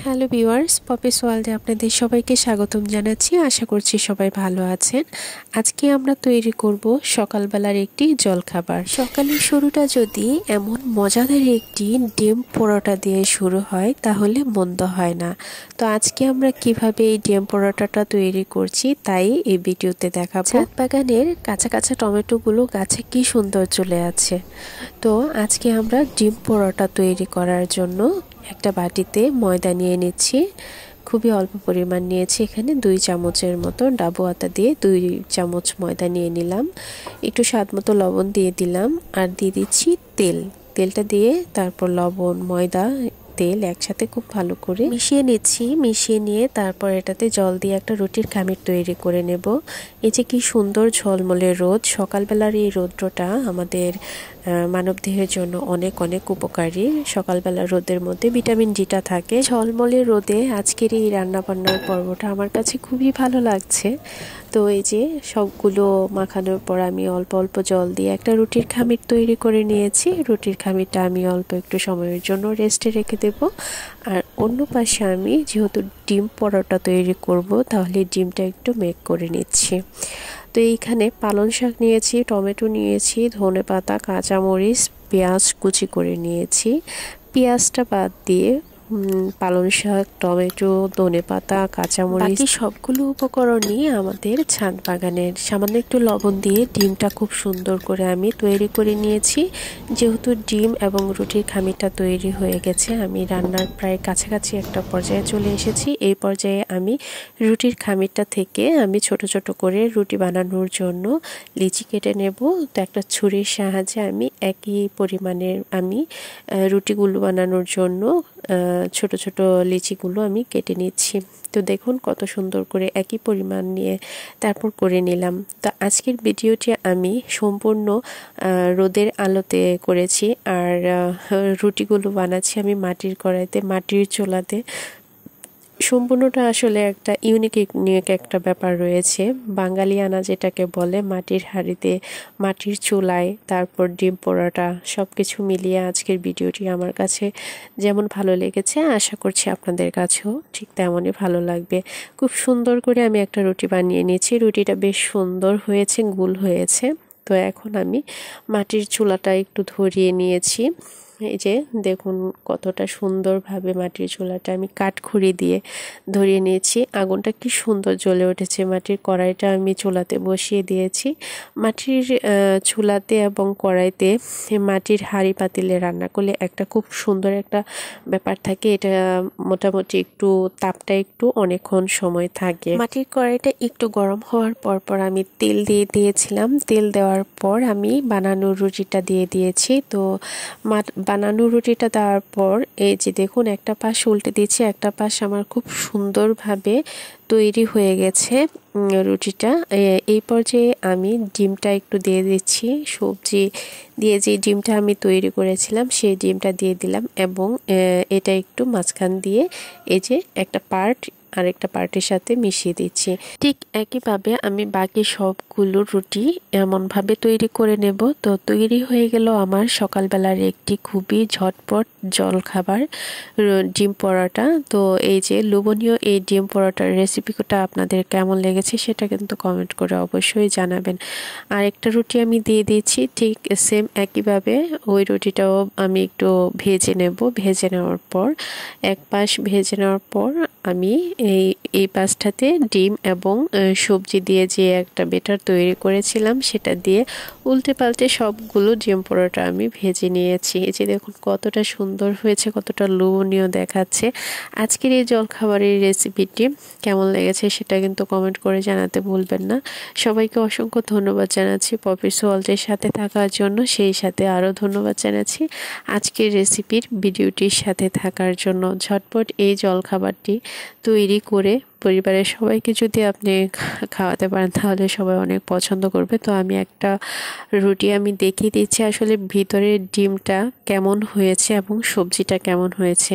Hello viewers, Poppy's ওয়ার্ল্ডে আপনাদের সবাইকে স্বাগতম জানাচ্ছি। আশা করছি সবাই ভালো আছেন। আজকে আমরা তৈরি করব সকালবেলার একটি জলখাবার। সকালের শুরুটা যদি এমন মজাদার একটি ডিম পরোটা দিয়ে শুরু হয় তাহলে মন্দ হয় না। তো আজকে আমরা কিভাবে এই ডিম পরোটাটা তৈরি করছি তাই এই ভিডিওতে দেখাবো। ছাদ বাগানের কাঁচা কাঁচা টমেটোগুলো গাছে কি সুন্দর চলে আছে। তো আজকে আমরা ডিম পরোটা তৈরি করার জন্য একটা বাটিতে ময়দা নিয়ে নিচ্ছি। খুবই অল্প পরিমাণ নিয়েছি, এখানে 2 চামচের মতো। ডাবু আটা দিয়ে 2 চামচ ময়দা নিয়ে নিলাম। একটু স্বাদ মতো লবণ দিয়ে দিলাম আর দিয়ে দিচ্ছি তেলটা দিয়ে তারপর লবণ, ময়দা, তেল একসাথে খুব ভালো করে মিশিয়ে নিচ্ছি। মিশিয়ে নিয়ে তারপর এটাতে জল দিয়ে একটা রুটির খামির তৈরি করে নেব। এই যে কি সুন্দর ঝলমলে রোদ, সকালবেলার এই রৌদ্রটা আমাদের মানবদেহের জন্য অনেক অনেক উপকারী। সকালবেলার রোদের মধ্যে ভিটামিন ডিটা থাকে। ঝলমলে রোদে আজকের এই রান্নাবান্নার পর্বটা আমার কাছে খুবই ভালো লাগছে। তো এই যে সবগুলো মাখানোর পর আমি অল্প অল্প জল দিয়ে একটা রুটির খামির তৈরি করে নিয়েছি। রুটির খামিরটা আমি অল্প একটু সময়ের জন্য রেস্টে রেখে দেব। আর অন্য পাশে আমি যেহেতু ডিম পরোটা তৈরি করব, তাহলে ডিমটা একটু মেক করে নিচ্ছি। তো এইখানে পালং শাক নিয়েছি, টমেটো নিয়েছি, ধনেপাতা, কাঁচামরিচ, পেঁয়াজ কুচি করে নিয়েছি। পেঁয়াজটা বাদ দিয়ে পালং শাক, টমেটো, ধনেপাতা, কাঁচামরিচ সবগুলো উপকরণই আমাদের ছাদ বাগানের। সামান্য একটু লবণ দিয়ে ডিমটা খুব সুন্দর করে আমি তৈরি করে নিয়েছি। যেহেতু ডিম এবং রুটির খামিরটা তৈরি হয়ে গেছে, আমি রান্নার প্রায় কাছাকাছি একটা পর্যায়ে চলে এসেছি। এই পর্যায়ে আমি রুটির খামিরটা থেকে আমি ছোট ছোট করে রুটি বানানোর জন্য লিচি কেটে নেব। তো একটা ছুরির সাহায্যে আমি একই পরিমাণের রুটিগুলো বানানোর জন্য ছোট ছোট লিচিগুলো আমি কেটে নিচ্ছি। তো দেখুন কত সুন্দর করে একই পরিমাণ নিয়ে তারপর করে নিলাম। তো আজকের ভিডিওটি আমি সম্পূর্ণ রোদের আলোতে করেছি। আর রুটিগুলো বানাচ্ছি আমি মাটির কড়াইতে, মাটির চুলাতে। সম্পূর্ণটা আসলে একটা ইউনিক একটা ব্যাপার রয়েছে। বাঙালিয়ানা যেটাকে বলে, মাটির হাঁড়িতে, মাটির চুলায়, তারপর ডিম পোড়াটা, সব কিছু মিলিয়ে আজকের ভিডিওটি আমার কাছে যেমন ভালো লেগেছে, আশা করছি আপনাদের কাছেও ঠিক তেমনই ভালো লাগবে। খুব সুন্দর করে আমি একটা রুটি বানিয়ে নিয়েছি। রুটিটা বেশ সুন্দর হয়েছে, গোল হয়েছে। তো এখন আমি মাটির চুলাটা একটু ধরিয়ে নিয়েছি। এই যে দেখুন কতটা সুন্দরভাবে মাটির চুলাটা আমি কাঠখড়ি দিয়ে ধরিয়ে নিয়েছি। আগুনটা কি সুন্দর জ্বলে উঠেছে। মাটির কড়াইটা আমি চুলাতে বসিয়ে দিয়েছি। মাটির চুলাতে এবং কড়াইতে মাটির হাঁড়ি পাতিলে রান্না করলে একটা খুব সুন্দর একটা ব্যাপার থাকে। এটা মোটামুটি একটু তাপটা একটু অনেকক্ষণ সময় থাকে। মাটির কড়াইটা একটু গরম হওয়ার পর আমি তেল দিয়ে দিয়েছিলাম। তেল দেওয়ার পর আমি বানানো রুটিটা দিয়ে দিয়েছি। তো বানানো রুটিটা দেওয়ার পর এই যে দেখুন একটা পাশ উল্টে দিয়েছি, একটা পাশ আমার খুব সুন্দরভাবে তৈরি হয়ে গেছে রুটিটা। এই পর্যায়ে আমি ডিমটা একটু দিয়ে দিচ্ছি। সবজি দিয়ে যে ডিমটা আমি তৈরি করেছিলাম সেই ডিমটা দিয়ে দিলাম এবং এটা একটু মাঝখান দিয়ে এই যে একটা পার্ট আরেকটা পার্টের সাথে মিশিয়ে দিচ্ছি। ঠিক একইভাবে আমি বাকি সবগুলো রুটি এমনভাবে তৈরি করে নেব। তো তৈরি হয়ে গেল আমার সকালবেলার একটি খুবই ঝটপট জলখাবার, ডিম পরোটা। তো এই যে লোভনীয় এই ডিম পরোটার রেসিপিটা আপনাদের কেমন লেগেছে সেটা কিন্তু কমেন্ট করে অবশ্যই জানাবেন। আর একটা রুটি আমি দিয়ে দিয়েছি, ঠিক সেম একইভাবে ওই রুটিটাও আমি একটু ভেজে নেব। ভেজে নেওয়ার পর এক পাশ ভেজে নেওয়ার পর আমি এই পাশটাতে ডিম এবং সবজি দিয়ে যে একটা বেটার তৈরি করেছিলাম সেটা দিয়ে উল্টে পাল্টে সবগুলো ডিম পরোটা আমি ভেজে নিয়েছি। এই যে দেখুন কতটা সুন্দর হয়েছে, কতটা লোভনীয় দেখাচ্ছে। আজকের এই জলখাবারের রেসিপিটি কেমন লেগেছে সেটা কিন্তু কমেন্ট করে জানাতে ভুলবেন না। সবাইকে অসংখ্য ধন্যবাদ জানাচ্ছি পপিস ওয়ার্ল্ডের সাথে থাকার জন্য, সেই সাথে আরও ধন্যবাদ জানাচ্ছি আজকের রেসিপির ভিডিওটির সাথে থাকার জন্য। ঝটপট এই জলখাবারটি তৈরি করে পরিবারের সবাইকে যদি আপনি খাওয়াতে পারেন তাহলে সবাই অনেক পছন্দ করবে। তো আমি একটা রুটি আমি দেখিয়ে দিচ্ছি আসলে ভিতরের ডিমটা কেমন হয়েছে এবং সবজিটা কেমন হয়েছে।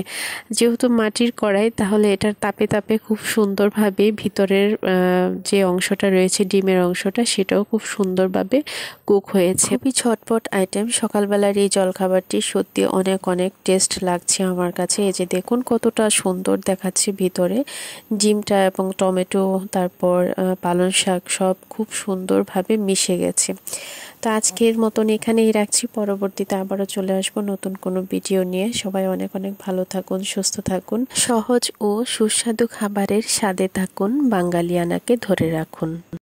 যেহেতু মাটির কড়াই, তাহলে এটার তাপে তাপে খুব সুন্দরভাবে ভিতরের যে অংশটা রয়েছে, ডিমের অংশটা, সেটাও খুব সুন্দরভাবে কুক হয়েছে। খুবই ঝটপট আইটেম। সকালবেলার এই জলখাবারটি সত্যি অনেক অনেক টেস্ট লাগছে আমার কাছে। এই যে দেখুন কতটা সুন্দর দেখাচ্ছে ভিতরে ডিমটা এবং টমেটো, তারপর পালং শাক সব খুব সুন্দরভাবে মিশে গেছে। তো আজকের মতন এখানেই রাখছি, পরবর্তীতে আবারও চলে আসবো নতুন কোনো ভিডিও নিয়ে। সবাই অনেক অনেক ভালো থাকুন, সুস্থ থাকুন, সহজ ও সুস্বাদু খাবারের স্বাদে থাকুন, বাঙালিয়ানাকে ধরে রাখুন।